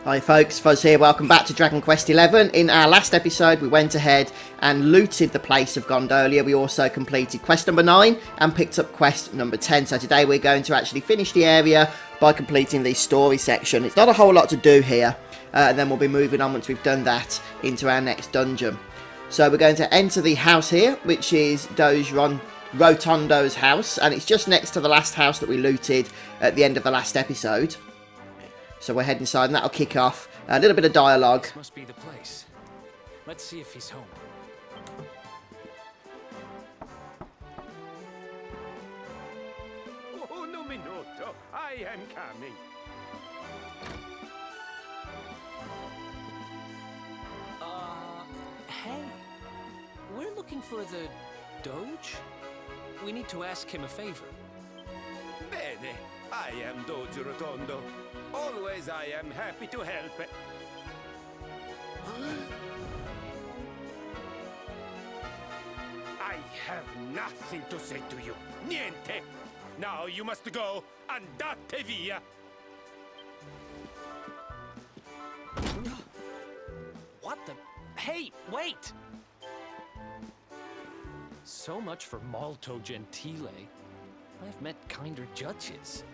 Hi folks, Fuzz here, welcome back to Dragon Quest XI. In our last episode we went ahead and looted the place of Gondolia. We also completed quest number 9 and picked up quest number 10. So today we're going to actually finish the area by completing the story section. It's not a whole lot to do here, and then we'll be moving on once we've done that into our next dungeon. So we're going to enter the house here, which is Doge Rotondo's house, and it's just next to the last house that we looted at the end of the last episode. So we're heading inside and that'll kick off a little bit of dialogue. This must be the place. Let's see if he's home. Oh, no minuto. I am coming. Hey. We're looking for the Doge? We need to ask him a favor. Bene. I am Doge Rotondo. Always I am happy to help. I have nothing to say to you. Niente. Now you must go. Andate via. What the? Hey, wait! So much for Molto Gentile. I've met kinder judges.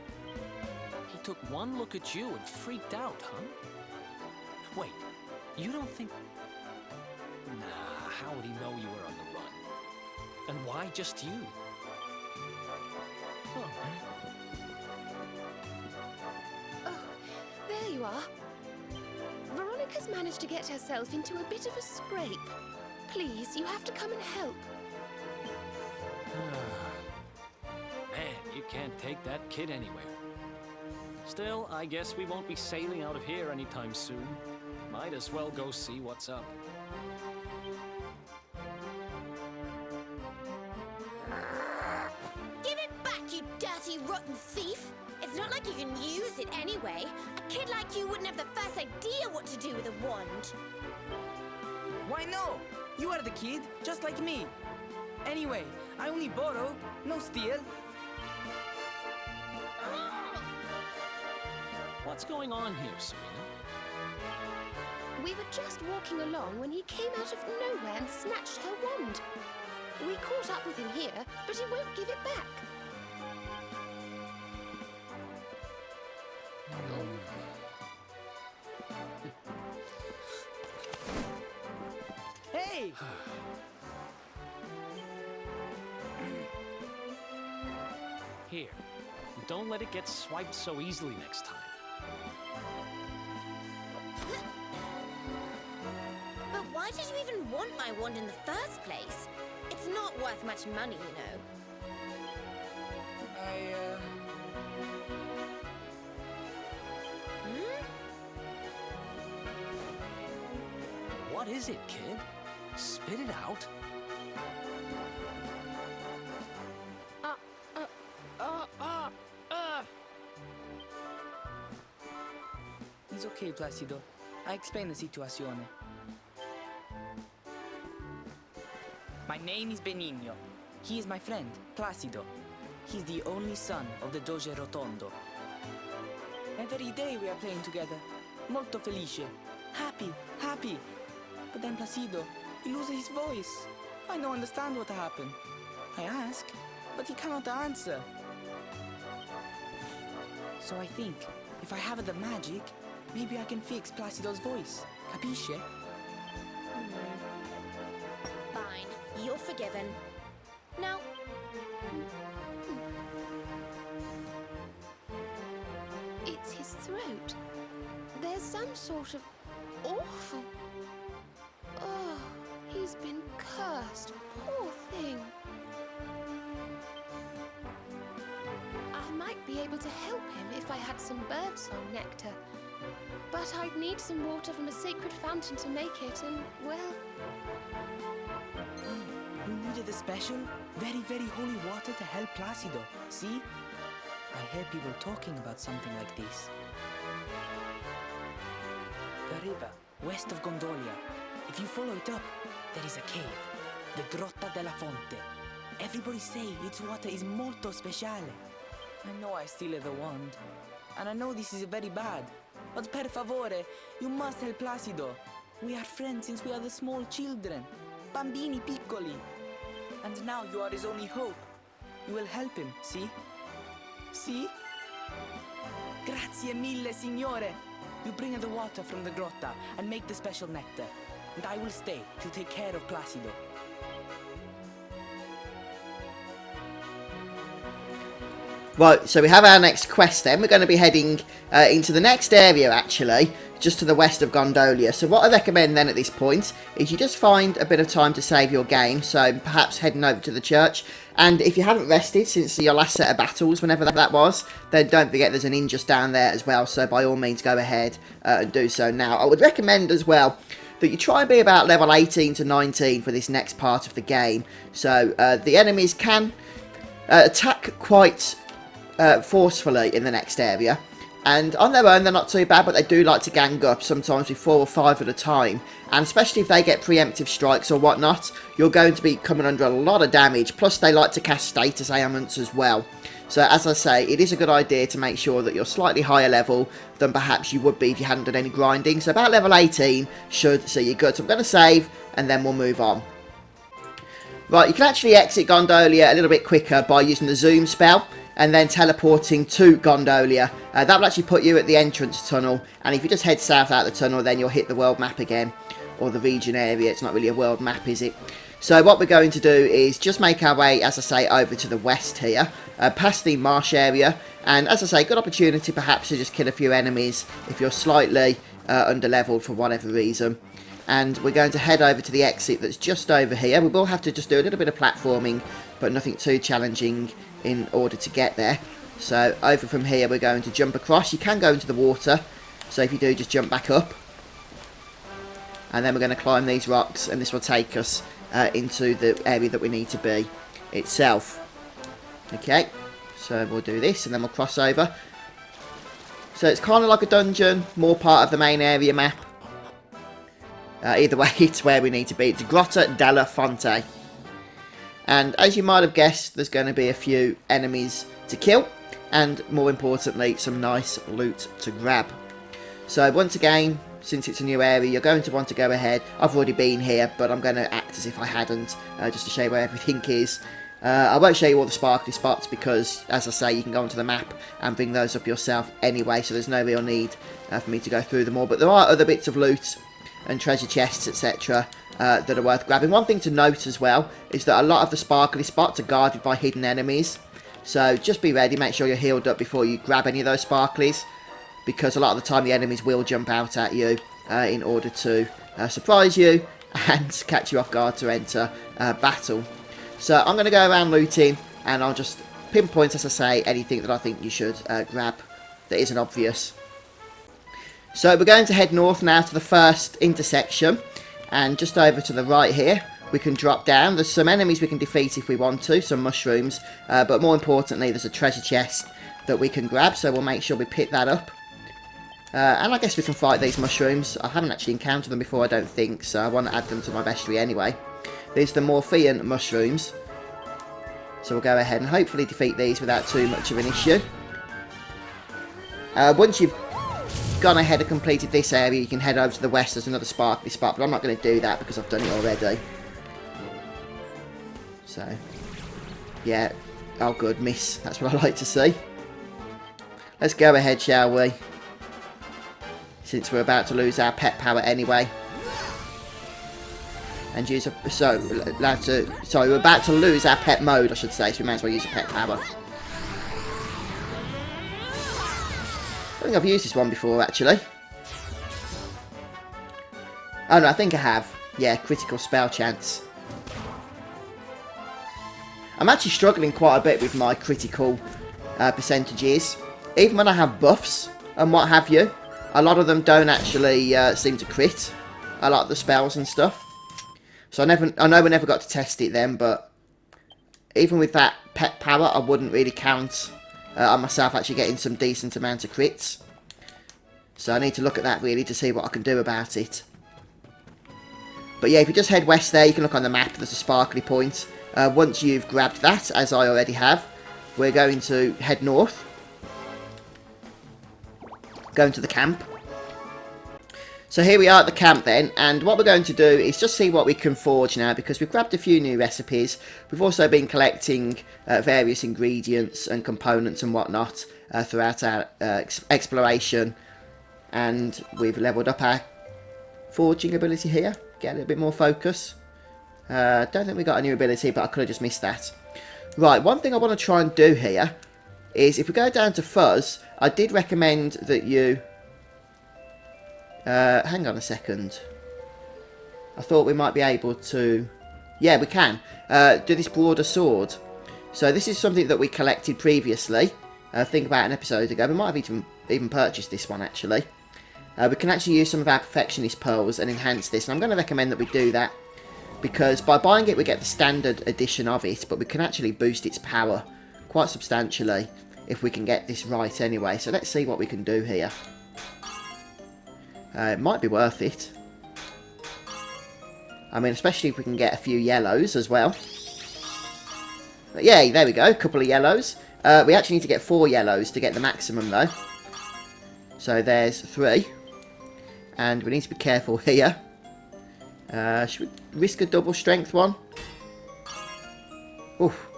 He took one look at you and freaked out, huh? Wait, you don't think... Nah, how would he know you were on the run? And why just you? Oh, there you are. Veronica's managed to get herself into a bit of a scrape. Please, you have to come and help. Man, you can't take that kid anywhere. Still, I guess we won't be sailing out of here anytime soon. Might as well go see what's up. Give it back, you dirty, rotten thief! It's not like you can use it anyway. A kid like you wouldn't have the first idea what to do with a wand. Why no? You are the kid, just like me. Anyway, I only borrow, no steal. What's going on here, Serena? We were just walking along when he came out of nowhere and snatched her wand. We caught up with him here, but he won't give it back. Hey! Here, don't let it get swiped so easily next time. But why did you even want my wand in the first place? It's not worth much money, you know. What is it, kid? Spit it out. It's okay, Placido. I explain the situation. My name is Benigno. He is my friend, Placido. He's the only son of the Doge Rotondo. Every day we are playing together. Molto felice. Happy, happy. But then Placido, he loses his voice. I don't understand what happened. I ask, but he cannot answer. So I think, if I have the magic, maybe I can fix Placido's voice. Capisce? Fine, you're forgiven. Now, It's his throat. There's some sort of awful... Oh, he's been cursed. Poor thing. I might be able to help him if I had some birdsong nectar. But I'd need some water from a sacred fountain to make it, and, well... You needed a special, very, very holy water to help Placido, see? I heard people talking about something like this. The river, west of Gondolia. If you follow it up, there is a cave, the Grotta della Fonte. Everybody say its water is molto speciale. I know I steal the wand, and I know this is very bad, But per favore, you must help Placido. We are friends since we are the small children. Bambini piccoli. And now you are his only hope. You will help him, see? See? Grazie mille, signore. You bring the water from the grotta and make the special nectar. And I will stay to take care of Placido. Right, so we have our next quest then. We're going to be heading into the next area, actually, just to the west of Gondolia. So what I recommend then at this point is you just find a bit of time to save your game. So perhaps heading over to the church. And if you haven't rested since your last set of battles, whenever that was, then don't forget there's an inn just down there as well. So by all means, go ahead and do so now. I would recommend as well that you try and be about level 18 to 19 for this next part of the game. So the enemies can attack quite forcefully in the next area, and on their own they're not too bad, but they do like to gang up, sometimes with 4 or 5 at a time, and especially if they get preemptive strikes or whatnot, you're going to be coming under a lot of damage. Plus they like to cast status ailments as well. So as I say, it is a good idea to make sure that you're slightly higher level than perhaps you would be if you hadn't done any grinding. So about level 18 should see you good. So I'm going to save and then we'll move on. Right, you can actually exit Gondolia a little bit quicker by using the zoom spell and then teleporting to Gondolia. That will actually put you at the entrance tunnel, and if you just head south out the tunnel, then you'll hit the world map again, or the region area. It's not really a world map, is it? So what we're going to do is just make our way, as I say, over to the west here, past the marsh area, and as I say, good opportunity perhaps to just kill a few enemies if you're slightly under-leveled for whatever reason. And we're going to head over to the exit that's just over here. We will have to just do a little bit of platforming, but nothing too challenging in order to get there. So over from here we're going to jump across. You can go into the water, so if you do, just jump back up, and then we're going to climb these rocks, and this will take us into the area that we need to be itself. Okay, so we'll do this and then we'll cross over. So it's kind of like a dungeon, more part of the main area map. Either way, it's where we need to be. It's Grotta della Fonte. And as you might have guessed, there's going to be a few enemies to kill, and more importantly, some nice loot to grab. So once again, since it's a new area, you're going to want to go ahead. I've already been here, but I'm going to act as if I hadn't, just to show you where everything is. I won't show you all the sparkly spots because, as I say, you can go onto the map and bring those up yourself anyway, so there's no real need for me to go through them all. But there are other bits of loot and treasure chests, etc. That are worth grabbing. One thing to note as well is that a lot of the sparkly spots are guarded by hidden enemies, so just be ready, make sure you're healed up before you grab any of those sparklies, because a lot of the time the enemies will jump out at you in order to surprise you and catch you off guard to enter battle. So I'm going to go around looting, and I'll just pinpoint, as I say, anything that I think you should grab that isn't obvious. So we're going to head north now to the first intersection. And just over to the right here, we can drop down. There's some enemies we can defeat if we want to, some mushrooms. But more importantly, there's a treasure chest that we can grab, so we'll make sure we pick that up. And I guess we can fight these mushrooms. I haven't actually encountered them before, I don't think, so I want to add them to my bestiary anyway. These are the Morphean mushrooms. So we'll go ahead and hopefully defeat these without too much of an issue. Once you've gone ahead and completed this area, you can head over to the west. There's another sparkly spot, but I'm not going to do that because I've done it already. So yeah, oh good, miss, that's what I like to see. Let's go ahead, shall we, since we're about to lose our pet power anyway, and use a sorry, we're about to lose our pet mode, I should say, so we might as well use a pet power. I think I've used this one before, actually. Oh no, I think I have. Yeah, critical spell chance. I'm actually struggling quite a bit with my critical percentages. Even when I have buffs and what have you, a lot of them don't actually seem to crit. A lot of the spells and stuff. So I know we never got to test it then, but even with that pet power, I wouldn't really count on myself actually getting some decent amount of crits. So I need to look at that really to see what I can do about it. But yeah, if you just head west there, you can look on the map, there's a sparkly point. Once you've grabbed that, as I already have, we're going to head north. Going to the camp. So here we are at the camp then, and what we're going to do is just see what we can forge now, because we've grabbed a few new recipes. We've also been collecting various ingredients and components and whatnot throughout our exploration, and we've leveled up our forging ability here, get a little bit more focus. Don't think we got a new ability, but I could have just missed that. Right, one thing I want to try and do here is, if we go down to fuzz, I did recommend that you... hang on a second. I thought we might be able to... Yeah, we can. Do this broader sword. So this is something that we collected previously. I think about an episode ago. We might have even purchased this one, actually. We can actually use some of our perfectionist pearls and enhance this. And I'm going to recommend that we do that, because by buying it we get the standard edition of it, but we can actually boost its power quite substantially if we can get this right anyway. So let's see what we can do here. It might be worth it. I mean, especially if we can get a few yellows as well. But yay, there we go, a couple of yellows. We actually need to get 4 yellows to get the maximum though. So there's 3. And we need to be careful here. Should we risk a double strength one? Oof.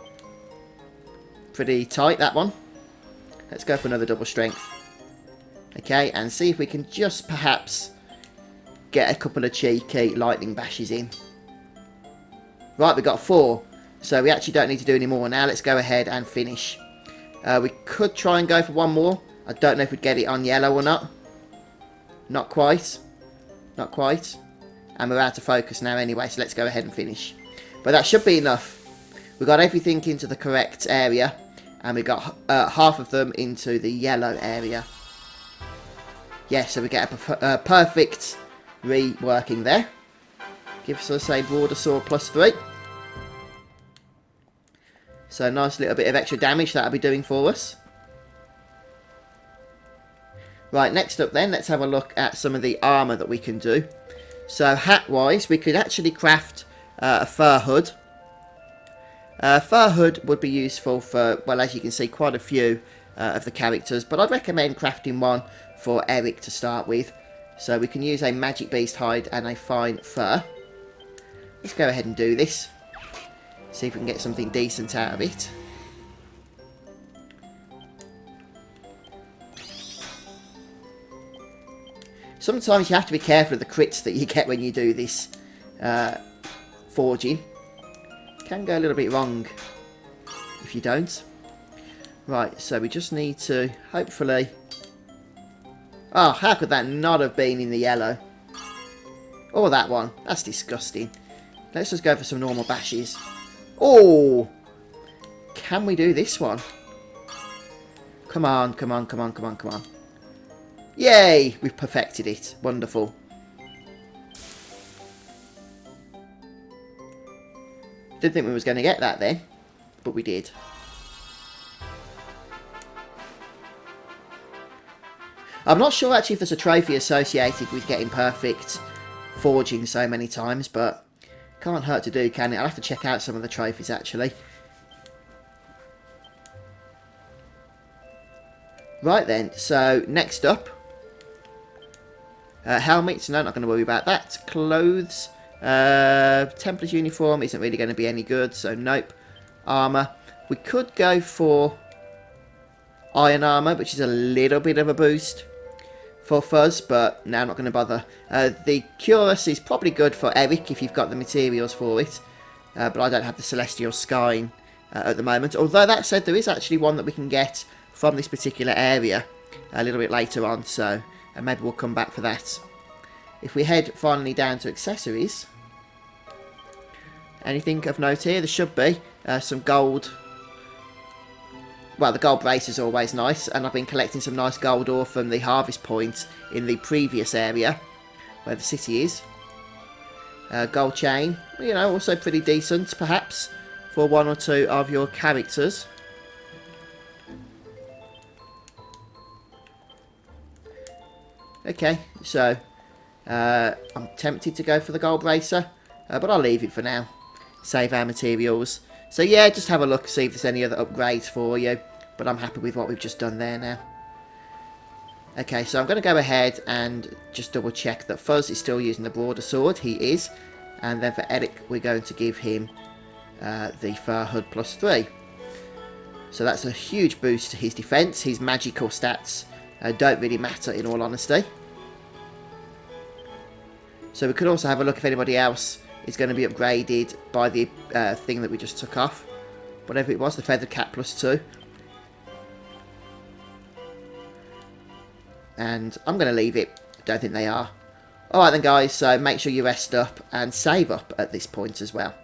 Pretty tight, that one. Let's go for another double strength. Okay, and see if we can just perhaps get a couple of cheeky lightning bashes in. Right, we got 4. So we actually don't need to do any more now. Let's go ahead and finish. We could try and go for one more. I don't know if we'd get it on yellow or not. Not quite. Not quite. And we're out of focus now anyway, so let's go ahead and finish. But that should be enough. We got everything into the correct area, and we got half of them into the yellow area. Yeah, so we get a perfect reworking there. Gives us a broader sword +3. So nice little bit of extra damage that'll be doing for us. Right, next up then, let's have a look at some of the armour that we can do. So hat-wise, we could actually craft a fur hood. Fur hood would be useful for, well, as you can see, quite a few of the characters. But I'd recommend crafting one for Eric to start with. So we can use a magic beast hide and a fine fur. Let's go ahead and do this. See if we can get something decent out of it. Sometimes you have to be careful of the crits that you get when you do this forging. Can go a little bit wrong if you don't. Right, so we just need to hopefully... Oh, how could that not have been in the yellow? Or that one. That's disgusting. Let's just go for some normal bashes. Oh! Can we do this one? Come on, come on, come on, come on, come on. Yay! We've perfected it. Wonderful. Didn't think we was going to get that then, but we did. I'm not sure actually if there's a trophy associated with getting perfect forging so many times, but can't hurt to do, can it? I'll have to check out some of the trophies actually. Right then, so next up, helmets. No, not going to worry about that. Clothes. Templar's uniform isn't really going to be any good, so nope. Armour. We could go for iron armour, which is a little bit of a boost for Fuzz, but no, I'm not going to bother. The Cuirass is probably good for Eric if you've got the materials for it, but I don't have the Celestial Skyne at the moment. Although that said, there is actually one that we can get from this particular area a little bit later on, so maybe we'll come back for that. If we head finally down to accessories, anything of note here? There should be some gold. Well, the gold brace is always nice, and I've been collecting some nice gold ore from the harvest point in the previous area where the city is. Gold chain, you know, also pretty decent perhaps for one or two of your characters. Okay, so I'm tempted to go for the gold bracer, but I'll leave it for now. Save our materials. So yeah, just have a look, see if there's any other upgrades for you. But I'm happy with what we've just done there now. Okay, so I'm going to go ahead and just double check that Fuzz is still using the broadsword. He is. And then for Eric, we're going to give him the Fur Hood +3. So that's a huge boost to his defense. His magical stats don't really matter, in all honesty. So we could also have a look if anybody else is going to be upgraded by the thing that we just took off. Whatever it was, the Feathered Cat +2. And I'm going to leave it. Don't think they are. Alright then guys, so make sure you rest up and save up at this point as well.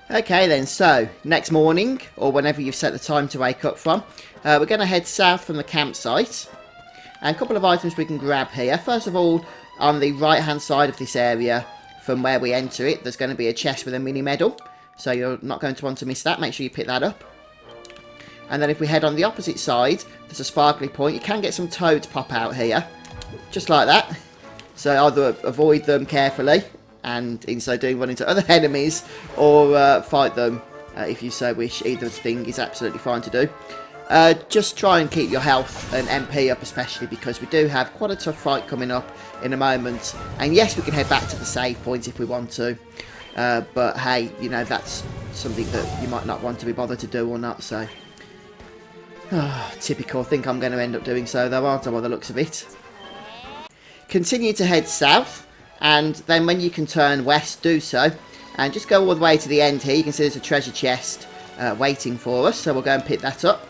Okay then, so next morning, or whenever you've set the time to wake up from, we're going to head south from the campsite. And a couple of items we can grab here. First of all, on the right hand side of this area, from where we enter it, there's going to be a chest with a mini medal. So you're not going to want to miss that, make sure you pick that up. And then if we head on the opposite side, there's a sparkly point. You can get some toads pop out here, just like that. So either avoid them carefully, and in so doing run into other enemies, or fight them if you so wish. Either thing is absolutely fine to do. Just try and keep your health and MP up, especially because we do have quite a tough fight coming up in a moment. And yes, we can head back to the save point if we want to. But hey, you know, that's something that you might not want to be bothered to do or not, so... typical. I think I'm going to end up doing so though, aren't I, by the looks of it. Continue to head south, and then when you can turn west, do so. And just go all the way to the end here. You can see there's a treasure chest waiting for us, so we'll go and pick that up.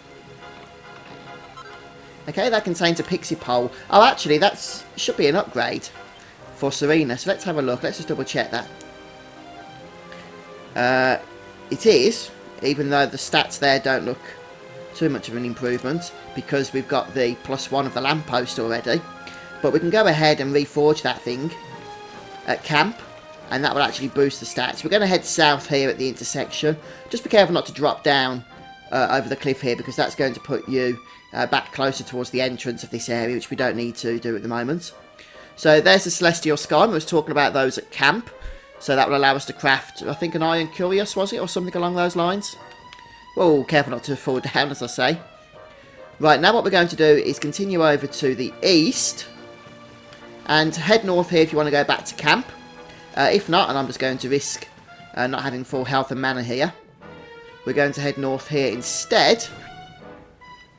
Okay, that contains a pixie pole. Oh, actually, that should be an upgrade for Serena, so let's have a look. Let's just double check that. It is, even though the stats there don't look too much of an improvement, because we've got the +1 of the lamppost already. But we can go ahead and reforge that thing at camp, and that will actually boost the stats. We're going to head south here at the intersection. Just be careful not to drop down over the cliff here, because that's going to put you back closer towards the entrance of this area, which we don't need to do at the moment. So there's the Celestial Sky. I was talking about those at camp. So that will allow us to craft, I think, an Iron Curious, was it? Or something along those lines. Well, careful not to fall down, as I say. Right, now what we're going to do is continue over to the east. And head north here if you want to go back to camp. If not, and I'm just going to risk not having full health and mana here, we're going to head north here instead.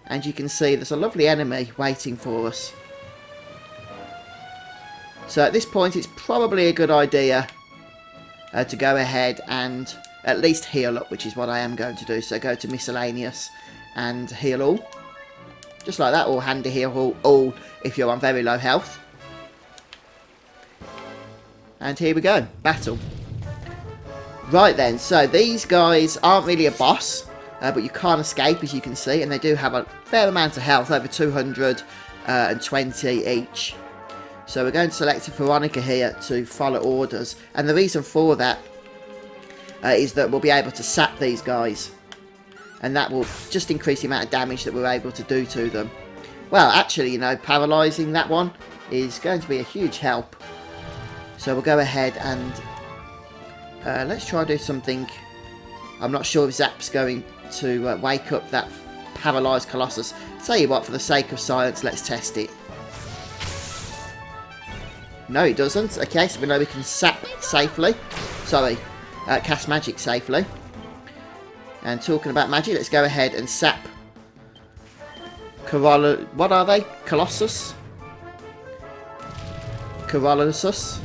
And you can see there's a lovely enemy waiting for us. So at this point, it's probably a good idea to go ahead and at least heal up, which is what I am going to do. So go to miscellaneous and heal all. Just like that, or handy heal all if you're on very low health. And here we go, battle. Right then, so these guys aren't really a boss, but you can't escape, as you can see, and they do have a fair amount of health, over 220 each. So we're going to select a Veronica here to follow orders, and the reason for that is that we'll be able to sap these guys, and that will just increase the amount of damage that we're able to do to them. Well, actually, you know, paralysing that one is going to be a huge help. So we'll go ahead and let's try to do something. I'm not sure if Zap's going to wake up that paralysed Colossus. Tell you what, for the sake of science, let's test it. No, it doesn't. Okay, so we know we can sap safely. Sorry, cast magic safely. And talking about magic, let's go ahead and sap what are they? Colossus? Colossus?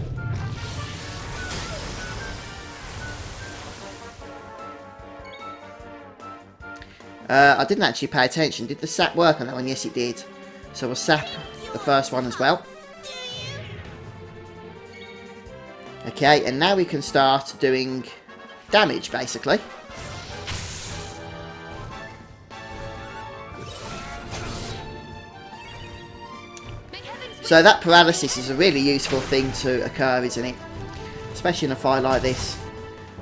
I didn't actually pay attention. Did the sap work on that one? Yes, it did. So we'll sap the first one as well. Okay, and now we can start doing damage, basically. So that paralysis is a really useful thing to occur, isn't it? Especially in a fight like this.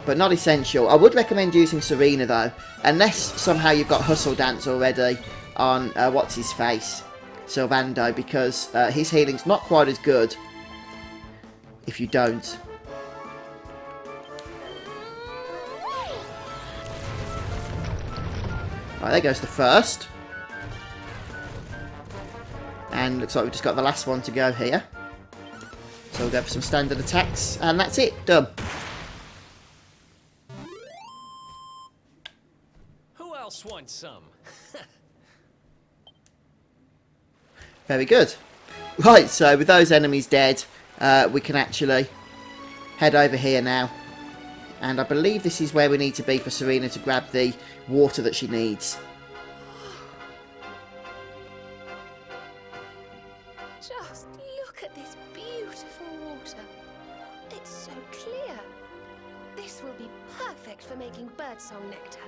But not essential. I would recommend using Serena though, unless somehow you've got Hustle Dance already on what's his face, Sylvando, because his healing's not quite as good if you don't. Right, there goes the first. And looks like we've just got the last one to go here. So we'll go for some standard attacks, and that's it, done. Who else wants some? Very good. Right, so with those enemies dead, we can actually head over here now. And I believe this is where we need to be for Serena to grab the water that she needs. Just look at this beautiful water. It's so clear. This will be perfect for making birdsong nectar.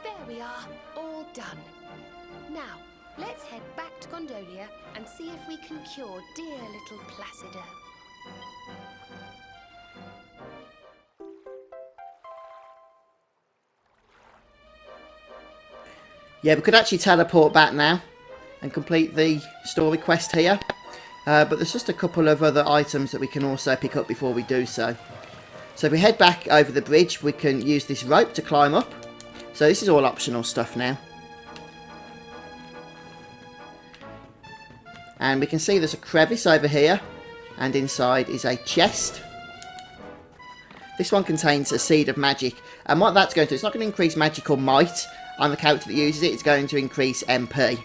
There we are, all done. Now, let's head back to Gondolia and see if we can cure dear little Placido. Yeah, we could actually teleport back now and complete the story quest here. But there's just a couple of other items that we can also pick up before we do so. So if we head back over the bridge, we can use this rope to climb up. So this is all optional stuff now. And we can see there's a crevice over here, and inside is a chest. This one contains a seed of magic, and what that's going to do, it's not going to increase magical might on the character that uses it, it's going to increase MP.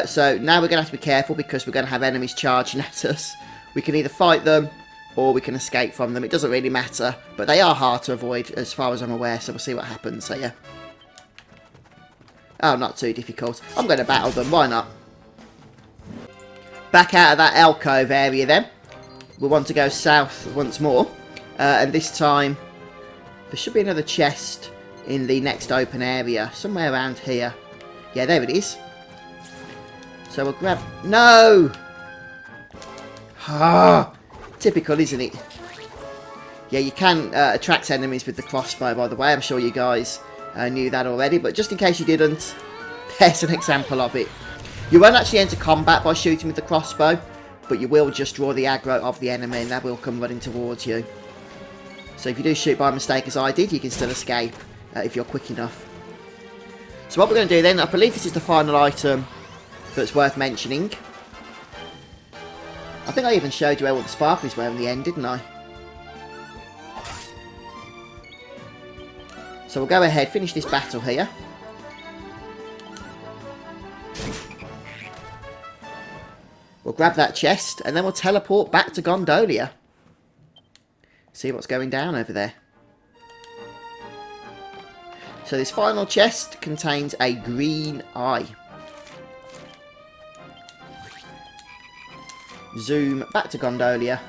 So now we're going to have to be careful because we're going to have enemies charging at us. We can either fight them or we can escape from them. It doesn't really matter, but they are hard to avoid as far as I'm aware, so we'll see what happens. So yeah. Oh, not too difficult. I'm going to battle them, why not? Back out of that alcove area then. We want to go south once more. And this time, there should be another chest in the next open area. Somewhere around here. Yeah, there it is. So we'll grab... No! Ah, typical, isn't it? Yeah, you can attract enemies with the crossbow, by the way. I'm sure you guys knew that already. But just in case you didn't, there's an example of it. You won't actually enter combat by shooting with the crossbow, but you will just draw the aggro of the enemy and that will come running towards you. So if you do shoot by mistake as I did, you can still escape if you're quick enough. So what we're going to do then, I believe this is the final item that's worth mentioning. I think I even showed you what the sparklies were in the end, didn't I? So we'll go ahead, finish this battle here. We'll grab that chest, and then we'll teleport back to Gondolia. See what's going down over there. So this final chest contains a green eye. Zoom back to Gondolia.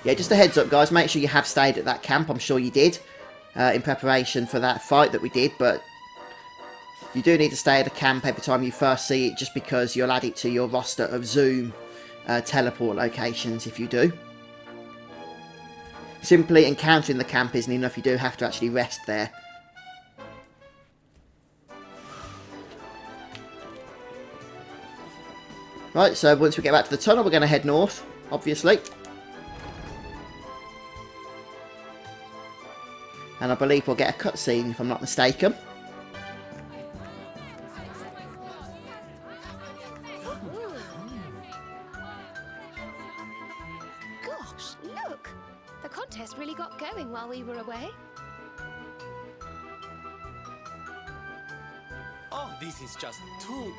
Yeah, just a heads up guys, make sure you have stayed at that camp, I'm sure you did, in preparation for that fight that we did, but you do need to stay at a camp every time you first see it, just because you'll add it to your roster of Zoom teleport locations if you do. Simply encountering the camp isn't enough, you do have to actually rest there. Right, so once we get back to the tunnel, we're going to head north, obviously. And I believe we'll get a cutscene, if I'm not mistaken. Gosh, look! The contest really got going while we were away. Oh, this is just too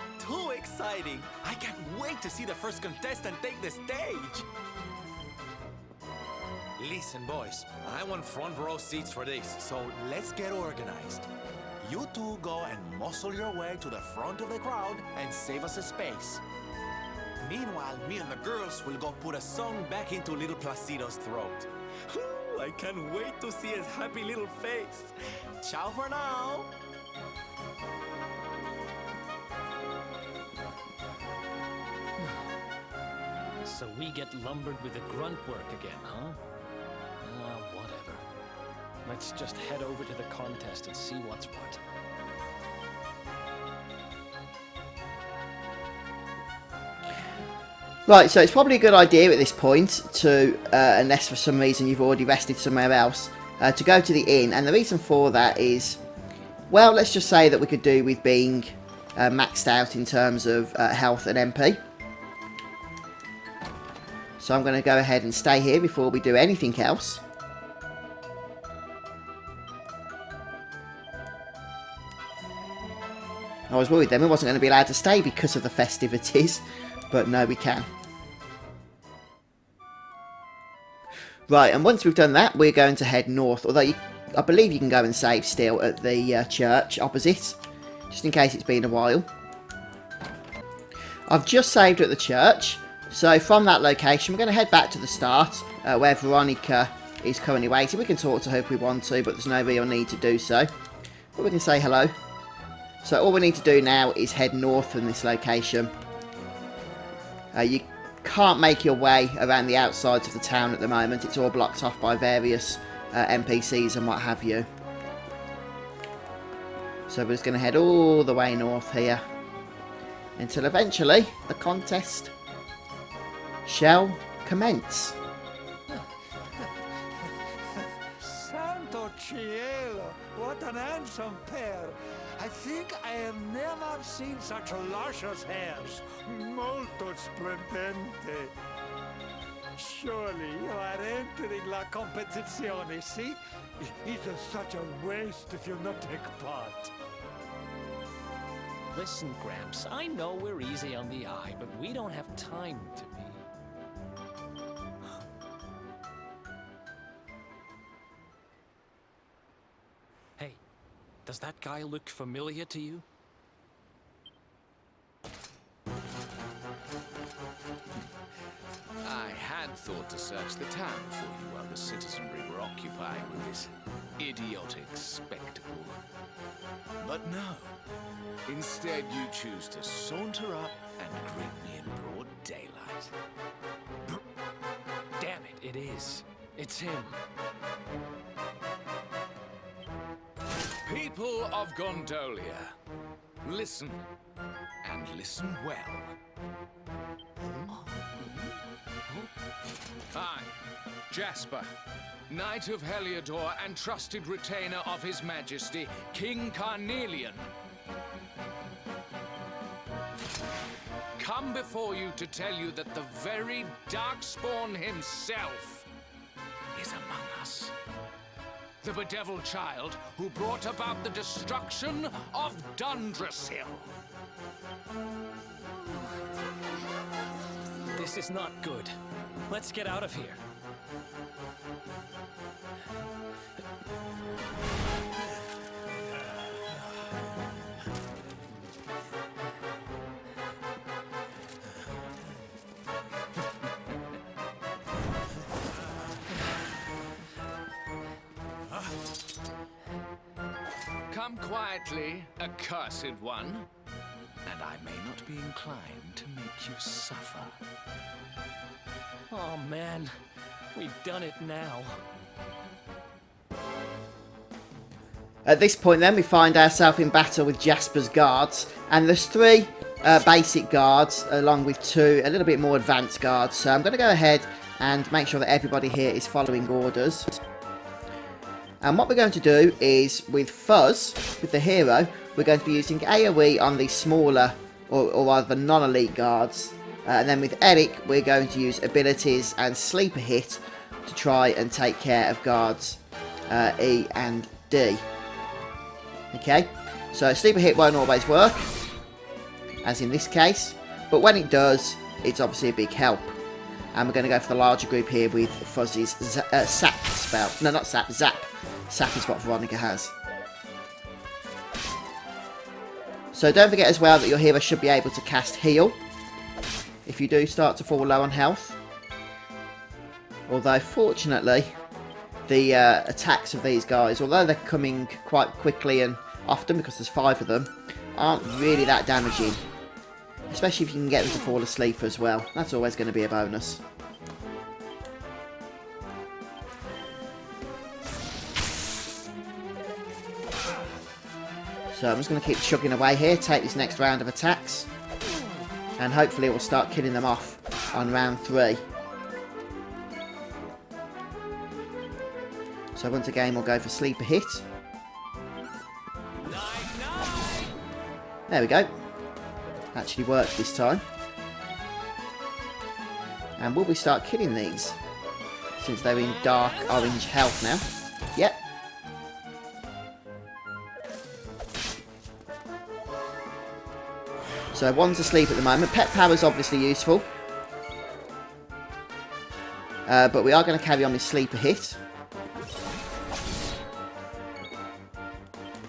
exciting. I can't wait to see the first contestant take the stage. Listen, boys, I want front row seats for this, so let's get organized. You two go and muscle your way to the front of the crowd and save us a space. Meanwhile, me and the girls will go put a song back into little Placido's throat. I can't wait to see his happy little face. Ciao for now. So we get lumbered with the grunt work again, huh? Whatever. Let's just head over to the contest and see what's what. Right, so it's probably a good idea at this point to, unless for some reason you've already rested somewhere else, to go to the inn. And the reason for that is, well, let's just say that we could do with being maxed out in terms of health and MP. So I'm going to go ahead and stay here before we do anything else. I was worried then we wasn't going to be allowed to stay because of the festivities, but no, we can. Right, and once we've done that, we're going to head north, although I believe you can go and save still at the church opposite, just in case it's been a while. I've just saved at the church, so from that location we're going to head back to the start, where Veronica is currently waiting. We can talk to her if we want to, but there's no real need to do so. But we can say hello. So all we need to do now is head north from this location. You can't make your way around the outsides of the town at the moment. It's all blocked off by various NPCs and what have you. So we're just going to head all the way north here until eventually the contest shall commence. Santo cielo, what an handsome pair. I think I have never seen such luscious hairs. Molto splendente. Surely you are entering la competizione, see? It is such a waste if you not take part. Listen, Gramps, I know we're easy on the eye, but we don't have time to be. Hey, does that guy look familiar to you? I had thought to search the town for you while the citizenry were occupied with this idiotic spectacle. But no. Instead, you choose to saunter up and greet me in broad daylight. Damn it, it is. It's him. People of Gondolia, listen, and listen well. I, Jasper, Knight of Heliodor and trusted retainer of His Majesty, King Carnelian, come before you to tell you that the very Darkspawn himself is among us. The bedeviled child who brought about the destruction of Dundrasil. This is not good. Let's get out of here. Come quietly, accursed one, and I may not be inclined to make you suffer. Oh man, we've done it now. At this point then, we find ourselves in battle with Jasper's guards, and there's three basic guards along with two a little bit more advanced guards. So I'm going to go ahead and make sure that everybody here is following orders. And what we're going to do is, with Fuzz, with the hero, we're going to be using AoE on the smaller, or rather non-elite guards. And then with Eric, we're going to use abilities and sleeper hit to try and take care of guards E and D. Okay, so sleeper hit won't always work, as in this case, but when it does, it's obviously a big help. And we're going to go for the larger group here with Fuzzy's Sap spell. No, not Sap, Zap. Sap is what Veronica has. So don't forget as well that your hero should be able to cast Heal if you do start to fall low on health. Although, fortunately, the attacks of these guys, although they're coming quite quickly and often because there's 5 of them, aren't really that damaging. Especially if you can get them to fall asleep as well. That's always going to be a bonus. So I'm just going to keep chugging away here, take this next round of attacks, and hopefully we'll start killing them off. on round 3. So once again, we'll go for sleeper hit. There we go. Actually worked this time. And will we start killing these? Since they're in dark orange health now. Yep. So one's asleep at the moment. Pet power is obviously useful. But we are going to carry on this sleeper hit.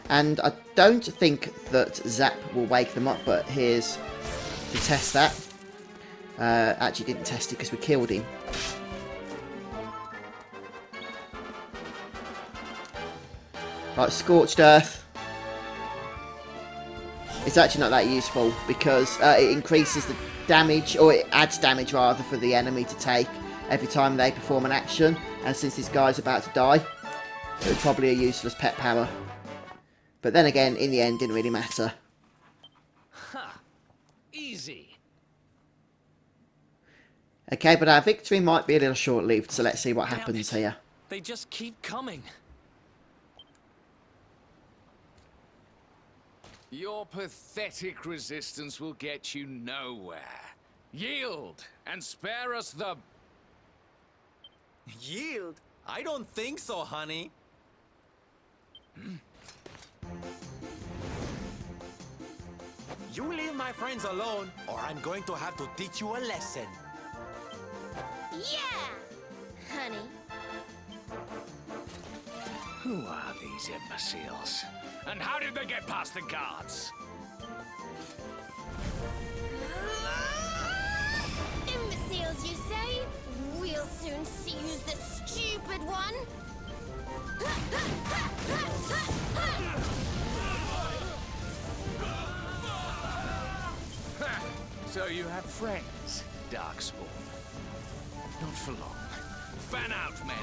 And I don't think that Zap will wake them up, but here's to test that. Actually didn't test it because we killed him. Right, Scorched Earth. It's actually not that useful because it increases the damage, or it adds damage rather, for the enemy to take every time they perform an action. And since this guy's about to die, it was probably a useless pet power. But then again, in the end, didn't really matter. Ha! Easy. Okay, but our victory might be a little short-lived, so let's see what happens here. They just keep coming. Your pathetic resistance will get you nowhere. Yield and spare us the... Yield? I don't think so, honey. You leave my friends alone, or I'm going to have to teach you a lesson. Yeah, honey. Who are these imbeciles? And how did they get past the guards? Imbeciles, you say? We'll soon see who's the stupid one. So you have friends, Darkspawn. Not for long. Fan out, men.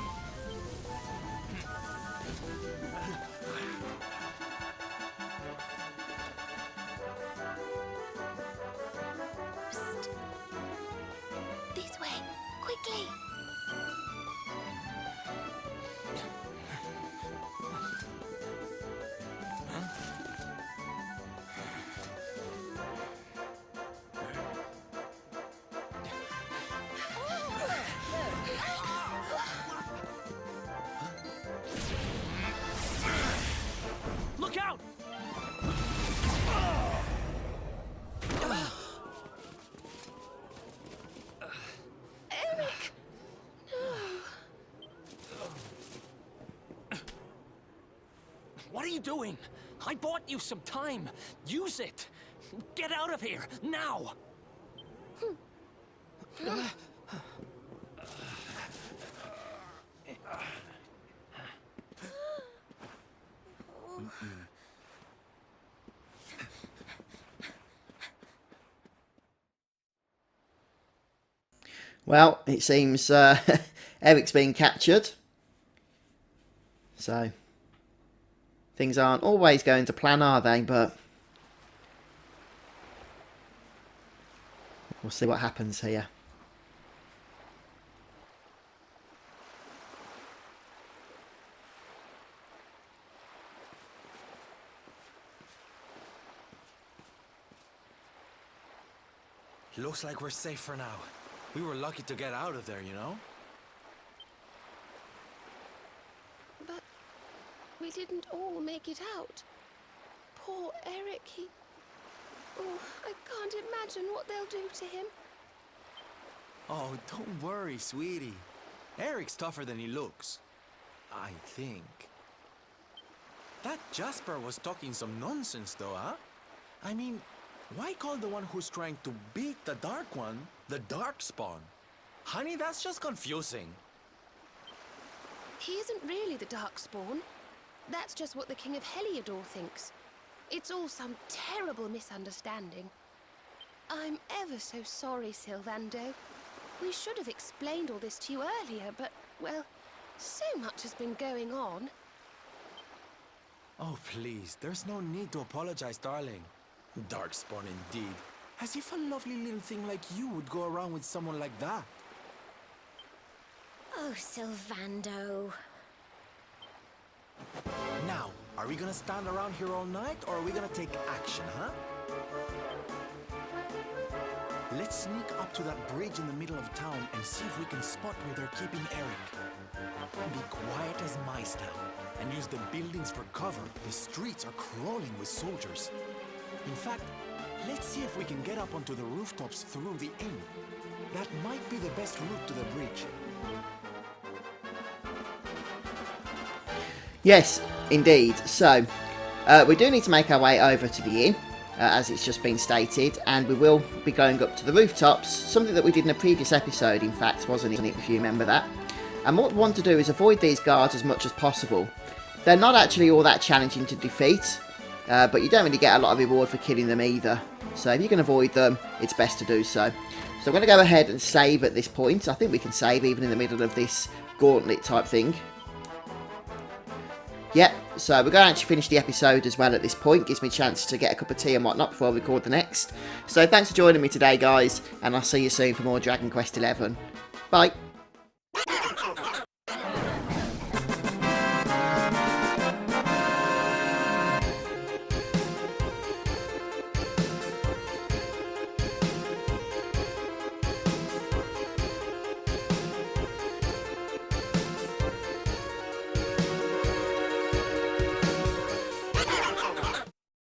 Psst. This way, quickly. Look out! Eric! What are you doing? I bought you some time. Use it. Get out of here, now! Well, it seems Eric's been captured. So, things aren't always going to plan, are they? But we'll see what happens here. Looks like we're safe for now. We were lucky to get out of there, you know? But we didn't all make it out. Poor Eric, he... Oh, I can't imagine what they'll do to him. Oh, don't worry, sweetie. Eric's tougher than he looks. I think. That Jasper was talking some nonsense, though, huh? I mean, why call the one who's trying to beat the Dark One the Darkspawn? Honey, that's just confusing. He isn't really the Darkspawn. That's just what the King of Heliodor thinks. It's all some terrible misunderstanding. I'm ever so sorry, Sylvando. We should have explained all this to you earlier, but, well, so much has been going on. Oh, please, there's no need to apologize, darling. Darkspawn indeed. As if a lovely little thing like you would go around with someone like that. Oh, Sylvando. Now, are we gonna stand around here all night, or are we gonna take action, huh? Let's sneak up to that bridge in the middle of town and see if we can spot where they're keeping Eric. Be quiet as mice now, and use the buildings for cover. The streets are crawling with soldiers. In fact, let's see if we can get up onto the rooftops through the inn. That might be the best route to the bridge. Yes, indeed. So, we do need to make our way over to the inn, as it's just been stated, and we will be going up to the rooftops, something that we did in a previous episode, in fact, wasn't it, if you remember that. And what we want to do is avoid these guards as much as possible. They're not actually all that challenging to defeat, but you don't really get a lot of reward for killing them either. So if you can avoid them, it's best to do so. So I'm going to go ahead and save at this point. I think we can save even in the middle of this gauntlet type thing. Yep, so we're going to actually finish the episode as well at this point. Gives me a chance to get a cup of tea and whatnot before I record the next. So thanks for joining me today, guys, and I'll see you soon for more Dragon Quest XI. Bye.